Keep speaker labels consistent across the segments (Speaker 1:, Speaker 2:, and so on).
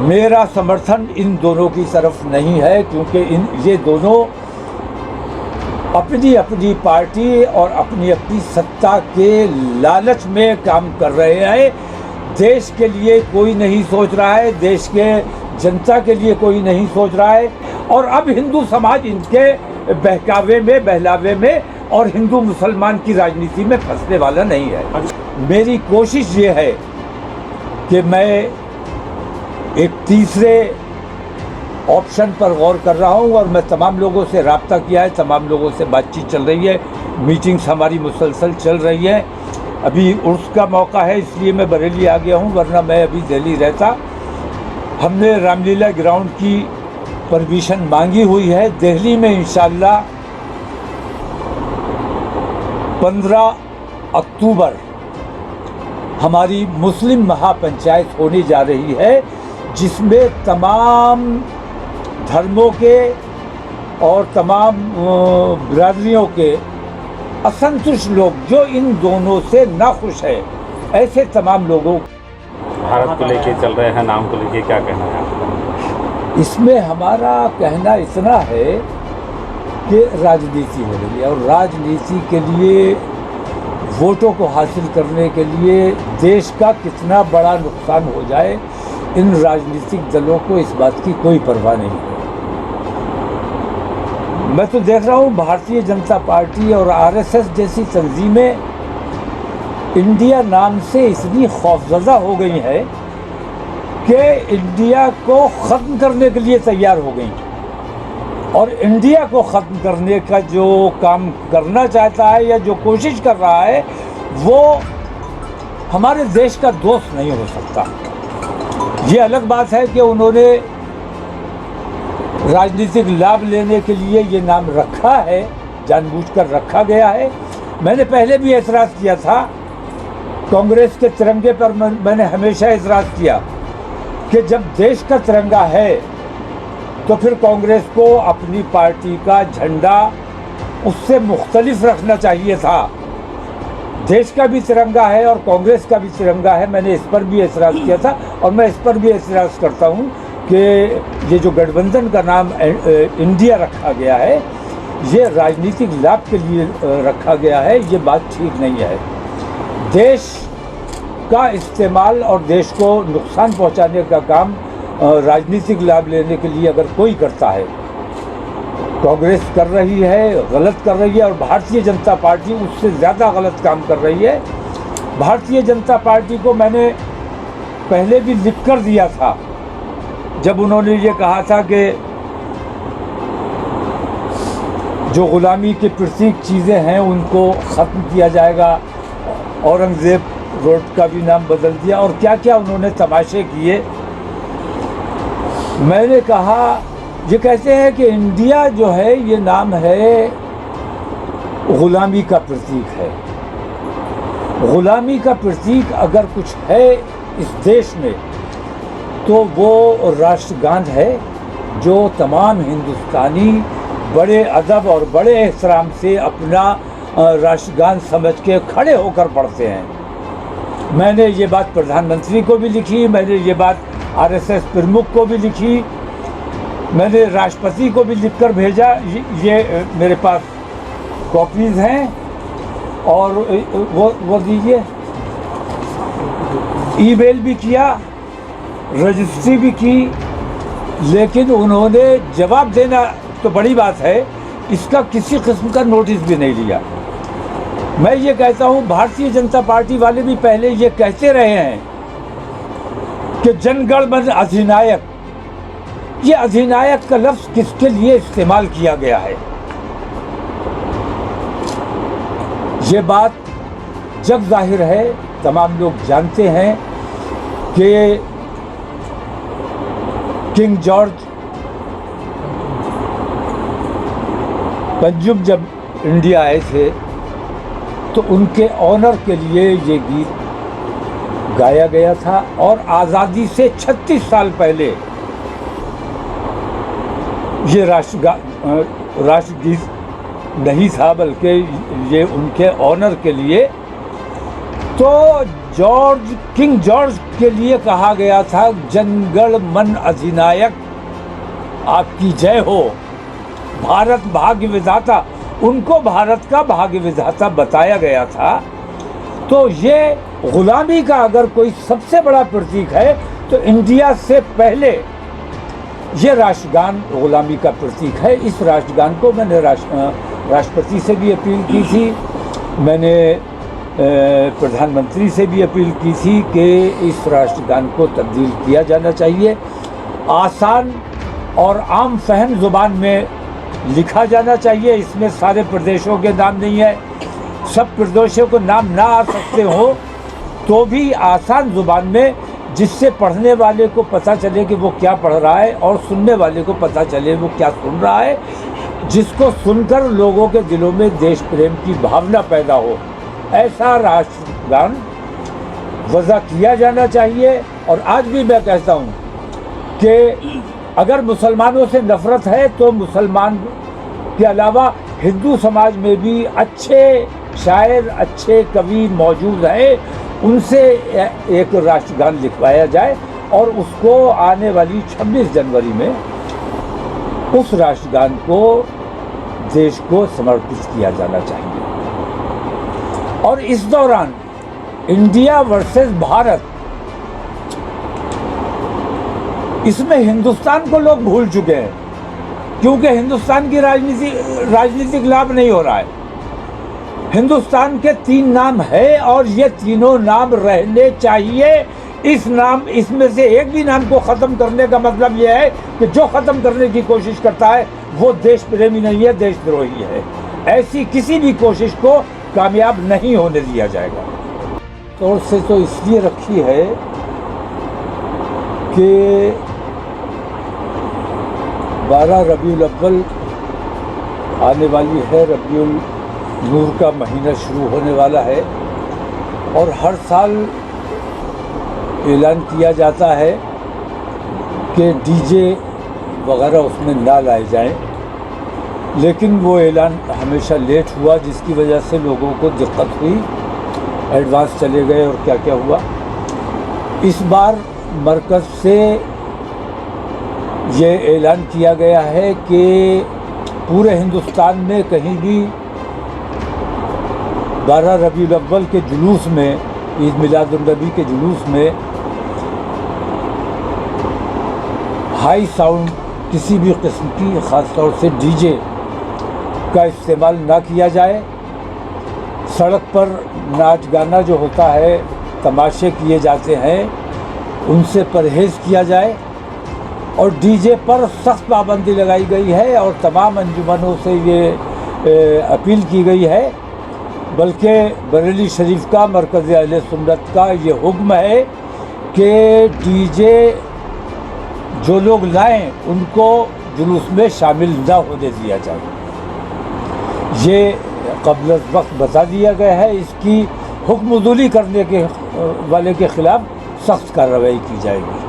Speaker 1: मेरा समर्थन इन दोनों की तरफ नहीं है, क्योंकि ये दोनों अपनी अपनी पार्टी और अपनी अपनी सत्ता के लालच में काम कर रहे हैं। देश के लिए कोई नहीं सोच रहा है, देश के जनता के लिए कोई नहीं सोच रहा है। और अब हिंदू समाज इनके बहकावे में, बहलावे में और हिंदू मुसलमान की राजनीति में फंसने वाला नहीं है। मेरी कोशिश ये है कि मैं एक तीसरे ऑप्शन पर गौर कर रहा हूँ और मैं तमाम लोगों से रब्ता किया है, तमाम लोगों से बातचीत चल रही है, मीटिंग्स हमारी मुसलसल चल रही है। अभी उर्स का मौका है इसलिए मैं बरेली आ गया हूँ, वरना मैं अभी दिल्ली रहता। हमने रामलीला ग्राउंड की परमिशन मांगी हुई है। दिल्ली में इंशाअल्लाह 15 अक्टूबर हमारी मुस्लिम महापंचायत होने जा रही है, जिसमें तमाम धर्मों के और तमाम बिरादरियों के असंतुष्ट लोग जो इन दोनों से नाखुश है, ऐसे तमाम लोगों।
Speaker 2: भारत को लेके चल रहे हैं, नाम को लेके क्या कहना है आपका?
Speaker 1: इसमें हमारा कहना इतना है कि राजनीति हो रही है और राजनीति के लिए, वोटों को हासिल करने के लिए देश का कितना बड़ा नुकसान हो जाए, इन राजनीतिक दलों को इस बात की कोई परवाह नहीं है। मैं तो देख रहा हूँ भारतीय जनता पार्टी और आरएसएस जैसी तंजीमें इंडिया नाम से इतनी खौफजदा हो गई है कि इंडिया को ख़त्म करने के लिए तैयार हो गई। और इंडिया को ख़त्म करने का जो काम करना चाहता है या जो कोशिश कर रहा है, वो हमारे देश का दोस्त नहीं हो सकता। ये अलग बात है कि उन्होंने राजनीतिक लाभ लेने के लिए ये नाम रखा है, जानबूझकर रखा गया है। मैंने पहले भी एतराज़ किया था, कांग्रेस के तिरंगे पर मैंने हमेशा एतराज़ किया कि जब देश का तिरंगा है तो फिर कांग्रेस को अपनी पार्टी का झंडा उससे मुख्तलिफ रखना चाहिए था। देश का भी तिरंगा है और कांग्रेस का भी तिरंगा है, मैंने इस पर भी एतराज़ किया था और मैं इस पर भी एतराज़ करता हूँ कि ये जो गठबंधन का नाम इंडिया रखा गया है, ये राजनीतिक लाभ के लिए रखा गया है। ये बात ठीक नहीं है। देश का इस्तेमाल और देश को नुकसान पहुँचाने का काम राजनीतिक लाभ लेने के लिए अगर कोई करता है, कांग्रेस कर रही है, गलत कर रही है और भारतीय जनता पार्टी उससे ज़्यादा गलत काम कर रही है। भारतीय जनता पार्टी को मैंने पहले भी लिख कर दिया था, जब उन्होंने ये कहा था कि जो ग़ुलामी के प्रतीक चीज़ें हैं उनको ख़त्म किया जाएगा। औरंगज़ेब रोड का भी नाम बदल दिया और क्या क्या उन्होंने तमाशे किए। मैंने कहा, ये कहते हैं कि इंडिया जो है ये नाम है ग़ुलामी का प्रतीक है। ग़ुलामी का प्रतीक अगर कुछ है इस देश में तो वो राष्ट्रगान है, जो तमाम हिंदुस्तानी बड़े अदब और बड़े एहतराम से अपना राष्ट्रगान समझ के खड़े होकर पढ़ते हैं। मैंने ये बात प्रधानमंत्री को भी लिखी, मैंने ये बात आरएसएस प्रमुख को भी लिखी, मैंने राष्ट्रपति को भी लिखकर भेजा। ये मेरे पास कॉपीज़ हैं और वो दीजिए, ईमेल भी किया, रजिस्ट्री भी की, लेकिन उन्होंने जवाब देना तो बड़ी बात है, इसका किसी किस्म का नोटिस भी नहीं लिया। मैं ये कहता हूँ, भारतीय जनता पार्टी वाले भी पहले ये कहते रहे हैं कि जनगण मन अधिनायक, ये अधिनायक का लफ्ज़ किसके लिए इस्तेमाल किया गया है? ये बात जग जाहिर है, तमाम लोग जानते हैं कि किंग जॉर्ज पंजुम जब इंडिया आए थे तो उनके ऑनर के लिए ये गीत गाया गया था और आज़ादी से 36 साल पहले ये राष्ट्रगीत नहीं था, बल्कि ये उनके ऑनर के लिए। तो किंग जॉर्ज के लिए कहा गया था, जनगण मन अधिनायक आपकी जय हो, भारत भाग्य विधाता, उनको भारत का भाग्य विधाता बताया गया था। तो ये गुलामी का अगर कोई सबसे बड़ा प्रतीक है तो इंडिया से पहले ये राष्ट्रगान गुलामी का प्रतीक है। इस राष्ट्रगान को मैंने राष्ट्रपति से भी अपील की थी, मैंने प्रधानमंत्री से भी अपील की थी कि इस राष्ट्रगान को तब्दील किया जाना चाहिए, आसान और आम फहम ज़ुबान में लिखा जाना चाहिए। इसमें सारे प्रदेशों के नाम नहीं है, सब प्रदेशों को नाम ना आ सकते हो तो भी आसान ज़ुबान में, जिससे पढ़ने वाले को पता चले कि वो क्या पढ़ रहा है और सुनने वाले को पता चले वो क्या सुन रहा है, जिसको सुनकर लोगों के दिलों में देश प्रेम की भावना पैदा हो, ऐसा राष्ट्रगान वज़ा किया जाना चाहिए। और आज भी मैं कहता हूँ कि अगर मुसलमानों से नफ़रत है तो मुसलमान के अलावा हिंदू समाज में भी अच्छे शायर, अच्छे कवि मौजूद हैं, उनसे एक राष्ट्रगान लिखवाया जाए और उसको आने वाली 26 जनवरी में उस राष्ट्रगान को देश को समर्पित किया जाना चाहिए। और इस दौरान इंडिया वर्सेस भारत, इसमें हिंदुस्तान को लोग भूल चुके हैं, क्योंकि हिंदुस्तान की राजनीतिक लाभ नहीं हो रहा है। हिंदुस्तान के 3 नाम है और ये तीनों नाम रहने चाहिए। इसमें से एक भी नाम को ख़त्म करने का मतलब ये है कि जो ख़त्म करने की कोशिश करता है वो देश प्रेमी नहीं है, देशद्रोही है। ऐसी किसी भी कोशिश को कामयाब नहीं होने दिया जाएगा। तौर से तो इसलिए रखी है कि 12 रबीउल अव्वल आने वाली है, रबीउल नूर का महीना शुरू होने वाला है और हर साल ऐलान किया जाता है कि डीजे वगैरह उसमें ना लाए जाएं, लेकिन वो ऐलान हमेशा लेट हुआ, जिसकी वजह से लोगों को दिक्कत हुई, एडवांस चले गए और क्या क्या हुआ। इस बार मरकज़ से ये ऐलान किया गया है कि पूरे हिंदुस्तान में कहीं भी 12 रबीउल अव्वल के जुलूस में, ईद मिलादुन्नबी के जुलूस में हाई साउंड किसी भी किस्म की, ख़ास तौर से डीजे का इस्तेमाल ना किया जाए। सड़क पर नाच गाना जो होता है, तमाशे किए जाते हैं, उनसे परहेज़ किया जाए और डीजे पर सख्त पाबंदी लगाई गई है और तमाम अंजुमनों से ये अपील की गई है। बल्कि बरेली शरीफ का, मरकज़ अहले सुन्नत का ये हुक्म है कि डीजे जो लोग लाएं उनको जुलूस में शामिल ना होने दिया जाए। ये क़ब्ल वक्त बता दिया गया है। इसकी हुक्मदुली करने के वाले के ख़िलाफ़ सख्त कार्रवाई की जाएगी।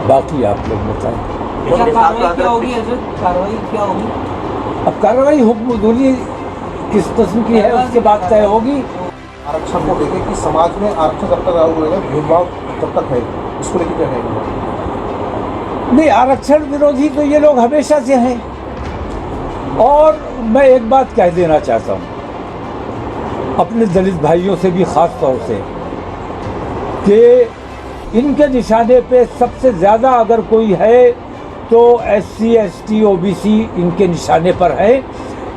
Speaker 1: बाकी आप लोग बताएं।
Speaker 3: कार्रवाई क्या होगी? कार्रवाई क्या होगी?
Speaker 1: अब कार्रवाई हुक्मदुली किस किस्म की है उसके बाद तय होगी।
Speaker 4: आरक्षण को लेकर कि समाज में आरक्षण जब तक रहेगा, भेदभाव जब तक है, इसको लेकर क्या कहेंगे?
Speaker 1: नहीं, आरक्षण विरोधी तो ये लोग हमेशा से हैं। और मैं एक बात कह देना चाहता हूँ अपने दलित भाइयों से भी, ख़ास तौर से, कि इनके निशाने पे सबसे ज़्यादा अगर कोई है तो SC ST OBC इनके निशाने पर है।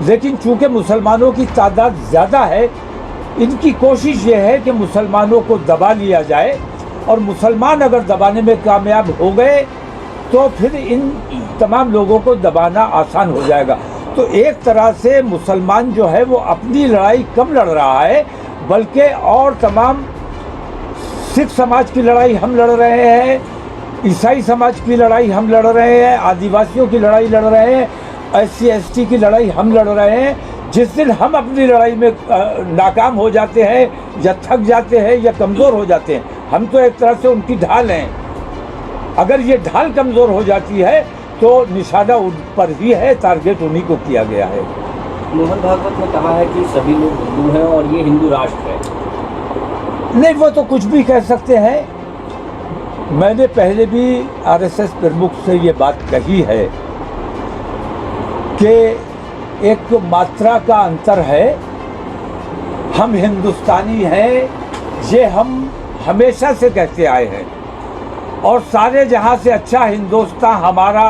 Speaker 1: लेकिन चूँकि मुसलमानों की तादाद ज़्यादा है, इनकी कोशिश ये है कि मुसलमानों को दबा लिया जाए, और मुसलमान अगर दबाने में कामयाब हो गए तो फिर इन तमाम लोगों को दबाना आसान हो जाएगा। तो एक तरह से मुसलमान जो है वो अपनी लड़ाई कम लड़ रहा है, बल्कि और तमाम सिख समाज की लड़ाई हम लड़ रहे हैं, ईसाई समाज की लड़ाई हम लड़ रहे हैं, आदिवासियों की लड़ाई लड़ रहे हैं, SC ST की लड़ाई हम लड़ रहे हैं। जिस दिन हम अपनी लड़ाई में नाकाम हो जाते हैं या थक जाते हैं या कमज़ोर हो जाते हैं, हम तो एक तरह से उनकी ढाल हैं। अगर ये ढाल कमज़ोर हो जाती है तो निशाना उन पर ही है, टारगेट उन्हीं को किया गया है।
Speaker 3: मोहन भागवत ने कहा है कि सभी लोग हिंदू हैं और ये हिंदू राष्ट्र है।
Speaker 1: नहीं, वो तो कुछ भी कह सकते हैं। मैंने पहले भी आरएसएस प्रमुख से ये बात कही है कि एक मात्रा का अंतर है। हम हिंदुस्तानी हैं, ये हम हमेशा से कहते आए हैं, और सारे जहां से अच्छा हिंदुस्तान हमारा,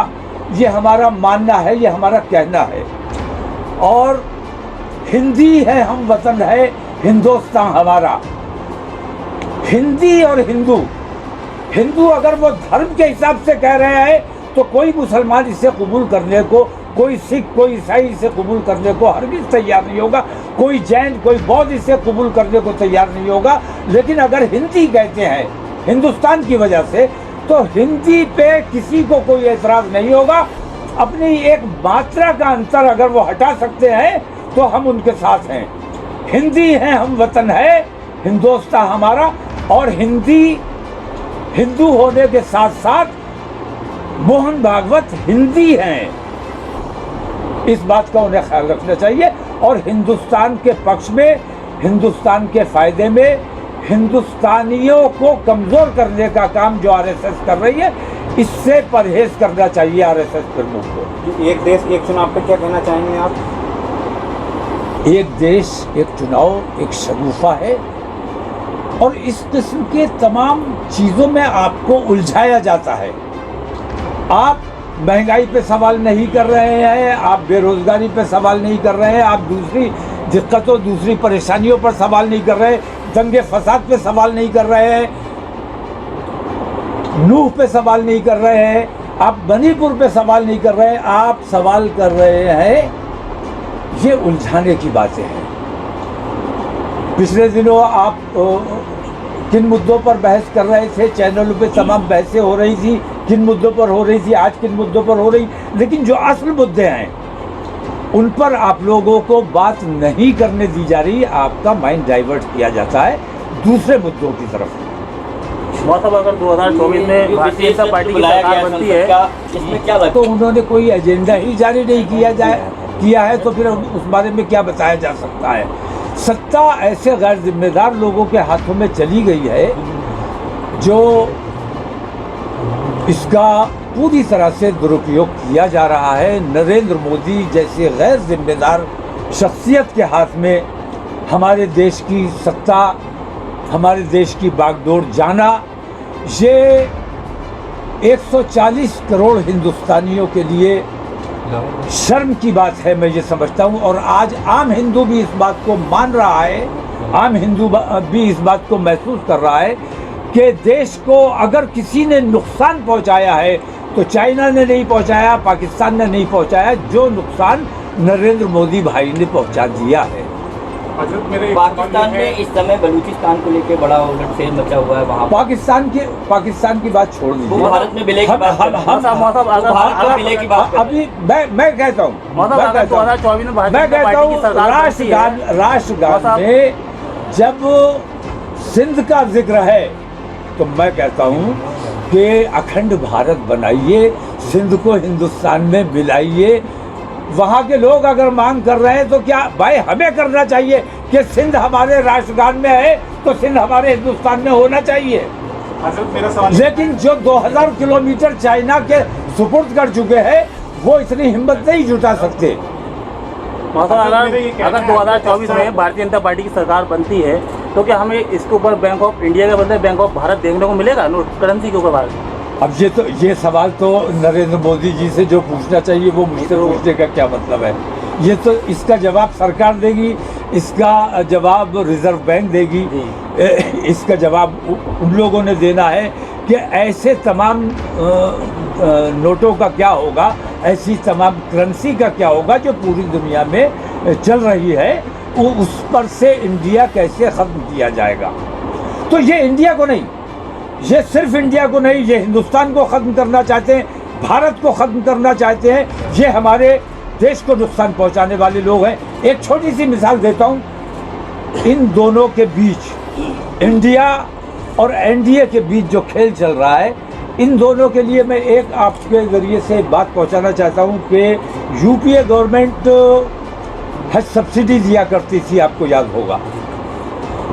Speaker 1: ये हमारा मानना है, ये हमारा कहना है। और हिंदी है, हम वतन है, हिंदुस्तान हमारा। हिंदी और हिंदू, हिंदू अगर वो धर्म के हिसाब से कह रहे हैं तो कोई मुसलमान इसे कबूल करने को, कोई सिख, कोई ईसाई इसे कबूल करने को हरगिज़ तैयार नहीं होगा, कोई जैन, कोई बौद्ध इसे कबूल करने को तैयार नहीं होगा। लेकिन अगर हिंदी कहते हैं हिंदुस्तान की वजह से, तो हिंदी पे किसी को कोई एतराज़ नहीं होगा। अपनी एक मात्रा का अंतर अगर वो हटा सकते हैं तो हम उनके साथ हैं। हिंदी है, हम वतन है, हिंदुस्तान हमारा। और हिंदी, हिंदू होने के साथ साथ मोहन भागवत हिंदी हैं, इस बात का उन्हें ख्याल रखना चाहिए। और हिंदुस्तान के पक्ष में, हिंदुस्तान के फायदे में, हिंदुस्तानियों को कमज़ोर करने का काम जो आरएसएस कर रही है, इससे परहेज करना चाहिए आरएसएस प्रमुख को।
Speaker 5: एक देश एक चुनाव पे क्या कहना चाहेंगे आप?
Speaker 1: एक देश एक चुनाव एक शगुफा है, और इस किस्म के तमाम चीज़ों में आपको उलझाया जाता है। आप महंगाई पे सवाल नहीं कर रहे हैं, आप बेरोजगारी पे सवाल नहीं कर रहे हैं, आप दूसरी दिक्कतों, दूसरी परेशानियों पर सवाल नहीं कर रहे, दंगे फसाद पे सवाल नहीं कर रहे हैं, नूह पे सवाल नहीं कर रहे हैं, आप मणिपुर पे सवाल नहीं कर रहे हैं। आप सवाल कर रहे हैं, ये उलझाने की बातें हैं। पिछले दिनों आप किन मुद्दों पर बहस कर रहे थे, चैनलों पे तमाम बहसें हो रही थी, किन मुद्दों पर हो रही थी, आज किन मुद्दों पर हो रही, लेकिन जो असल मुद्दे हैं उन पर आप लोगों को बात नहीं करने दी जा रही। आपका माइंड डाइवर्ट किया जाता है दूसरे मुद्दों की तरफ।
Speaker 6: मतलब अगर 2024 में भारतीय जनता पार्टी की सरकार बनती है,
Speaker 3: इसमें क्या लगता
Speaker 1: तो उन्होंने कोई एजेंडा ही जारी नहीं किया है, तो फिर उस बारे में क्या बताया जा सकता है। सत्ता ऐसे गैर जिम्मेदार लोगों के हाथों में चली गई है जो इसका पूरी तरह से दुरुपयोग किया जा रहा है। नरेंद्र मोदी जैसे गैर जिम्मेदार शख्सियत के हाथ में हमारे देश की सत्ता, हमारे देश की बागडोर जाना, ये 140 करोड़ हिंदुस्तानियों के लिए शर्म की बात है, मैं ये समझता हूँ। और आज आम हिंदू भी इस बात को मान रहा है, आम हिंदू भी इस बात को महसूस कर रहा है कि देश को अगर किसी ने नुकसान पहुँचाया है तो चाइना ने नहीं पहुँचाया, पाकिस्तान ने नहीं पहुँचाया, जो नुकसान नरेंद्र मोदी भाई ने पहुँचा दिया है।
Speaker 3: पाकिस्तान में इस समय बलूचिस्तान को लेकर बड़ा उलटफेर मचा हुआ है। वहाँ
Speaker 1: पाकिस्तान की बात छोड़ दीजिए,
Speaker 3: वो भारत में विलय की बात कर रहे हैं। भारत में विलय की बात कर रहे हैं।
Speaker 1: अभी मैं कहता हूँ,
Speaker 6: 2024 में भारतीय जनता पार्टी की सरकार बनती है,
Speaker 1: राष्ट्रगान में जब सिंध का जिक्र है तो मैं कहता हूँ कि अखंड भारत बनाइए, सिंध को हिंदुस्तान में मिलाइए। वहाँ के लोग अगर मांग कर रहे हैं तो क्या भाई हमें करना चाहिए कि सिंध हमारे राष्ट्रगान में है तो सिंध हमारे हिंदुस्तान में होना चाहिए। लेकिन जो 2000 किलोमीटर चाइना के सुपुर्द कर चुके हैं वो इतनी हिम्मत नहीं जुटा सकते।
Speaker 6: अगर 2024 में भारतीय जनता पार्टी की सरकार बनती है तो क्या हमें इसके ऊपर बैंक ऑफ इंडिया के बदले बैंक ऑफ भारत देखने को मिलेगा, नोट करेंसी के ऊपर भारत?
Speaker 1: अब ये सवाल तो नरेंद्र मोदी जी से जो पूछना चाहिए वो मुझसे पूछने का क्या मतलब है। ये तो इसका जवाब सरकार देगी, इसका जवाब रिजर्व बैंक देगी, इसका जवाब उन लोगों ने देना है कि ऐसे तमाम नोटों का क्या होगा, ऐसी तमाम करेंसी का क्या होगा जो पूरी दुनिया में चल रही है, उस पर से इंडिया कैसे ख़त्म किया जाएगा। तो ये इंडिया को नहीं, ये सिर्फ इंडिया को नहीं, ये हिंदुस्तान को ख़त्म करना चाहते हैं, भारत को ख़त्म करना चाहते हैं। ये हमारे देश को नुकसान पहुंचाने वाले लोग हैं। एक छोटी सी मिसाल देता हूं, इन दोनों के बीच, इंडिया और एनडीए के बीच जो खेल चल रहा है, इन दोनों के लिए मैं एक आपके ज़रिए से बात पहुंचाना चाहता हूं कि यूपीए गवर्नमेंट हज सब्सिडी दिया करती थी, आपको याद होगा।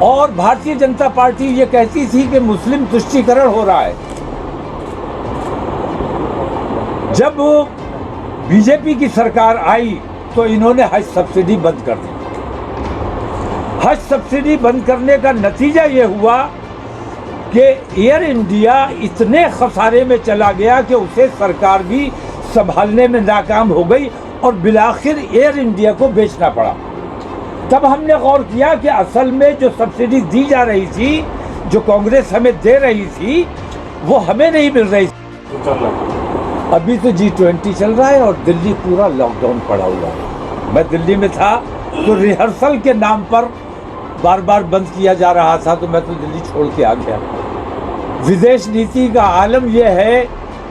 Speaker 1: और भारतीय जनता पार्टी ये कहती थी कि मुस्लिम तुष्टीकरण हो रहा है। जब बीजेपी की सरकार आई तो इन्होंने हज सब्सिडी बंद कर दी। हज सब्सिडी बंद करने का नतीजा ये हुआ कि एयर इंडिया इतने खसारे में चला गया कि उसे सरकार भी संभालने में नाकाम हो गई और बिलाखिर एयर इंडिया को बेचना पड़ा। तब हमने गौर किया कि असल में जो सब्सिडी दी जा रही थी, जो कांग्रेस हमें दे रही थी, वो हमें नहीं मिल रही थी। अभी तो G20 चल रहा है और दिल्ली पूरा लॉकडाउन पड़ा हुआ है। मैं दिल्ली में था तो रिहर्सल के नाम पर बार बार बंद किया जा रहा था, तो मैं तो दिल्ली छोड़ के आ गया। विदेश नीति का आलम यह है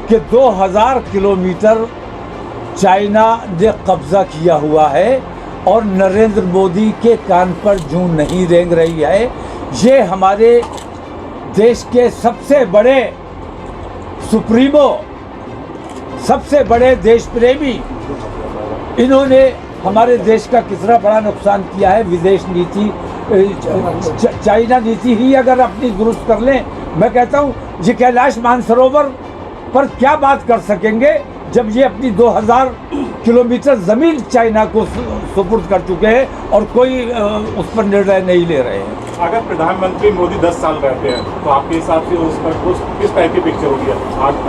Speaker 1: कि 2000 किलोमीटर चाइना ने कब्जा किया हुआ है और नरेंद्र मोदी के कान पर जूं नहीं रेंग रही है। ये हमारे देश के सबसे बड़े सुप्रीमो, सबसे बड़े देश प्रेमी, इन्होंने हमारे देश का कितना बड़ा नुकसान किया है। विदेश नीति, चाइना नीति ही अगर अपनी दुरुस्त कर लें, मैं कहता हूँ ये कैलाश मानसरोवर पर क्या बात कर सकेंगे जब ये अपनी 2000 किलोमीटर ज़मीन चाइना को सुपुर्द कर चुके हैं और कोई उस पर निर्णय नहीं ले रहे हैं।
Speaker 7: अगर प्रधानमंत्री मोदी 10 साल रहते हैं तो आपके हिसाब से उस पर कुछ किस टाइप की पिक्चर होगी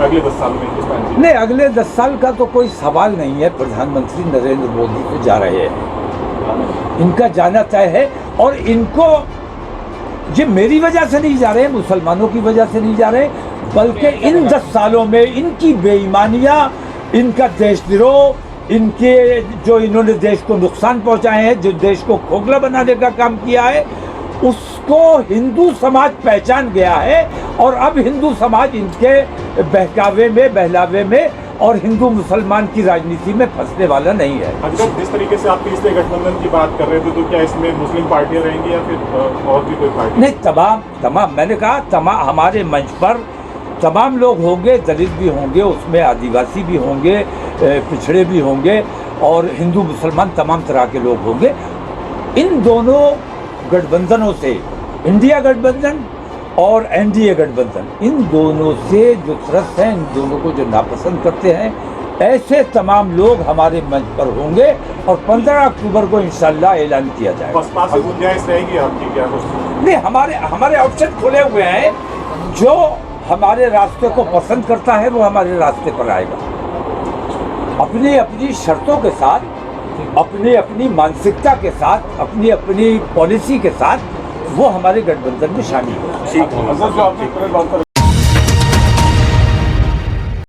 Speaker 7: अगले 10 साल में? किस टाइप की?
Speaker 1: नहीं, अगले 10 साल का तो कोई सवाल नहीं है। प्रधानमंत्री नरेंद्र मोदी तो जा रहे हैं, इनका जाना तय है। और इनको ये मेरी वजह से नहीं जा रहे, मुसलमानों की वजह से नहीं जा रहे, बल्कि इन 10 सालों में इनकी बेईमानियाँ, इनका देशद्रोह, इनके जो इन्होंने देश को नुकसान पहुंचाए हैं, जो देश को खोखला बनाने का काम किया है, उसको हिंदू समाज पहचान गया है। और अब हिंदू समाज इनके बहकावे में, बहलावे में और हिंदू मुसलमान की राजनीति में फंसने वाला नहीं है।
Speaker 7: अगर जिस तरीके से आप तीसरे गठबंधन की बात कर रहे थे, तो क्या इसमें मुस्लिम पार्टियां रहेंगी या फिर और भी कोई पार्टी?
Speaker 1: नहीं, तमाम मैंने कहा हमारे मंच पर तमाम लोग होंगे, दलित भी होंगे, उसमें आदिवासी भी होंगे, पिछड़े भी होंगे और हिंदू मुसलमान तमाम तरह के लोग होंगे। इन दोनों गठबंधनों से, इंडिया गठबंधन और एनडीए गठबंधन, इन दोनों से जो त्रस्त हैं, इन दोनों को जो नापसंद करते हैं, ऐसे तमाम लोग हमारे मंच पर होंगे और 15 अक्टूबर को इंशाल्लाह ऐलान किया जाएगा।
Speaker 7: बसपा से गुंजाइश रहेगी आपकी क्या?
Speaker 1: नहीं, हमारे ऑप्शन खुले हुए हैं। जो हमारे रास्ते को पसंद करता है वो हमारे रास्ते पर आएगा, अपनी अपनी शर्तों के साथ, अपनी अपनी मानसिकता के साथ, अपनी अपनी पॉलिसी के साथ वो हमारे गठबंधन में शामिल हो।
Speaker 7: ठीक है।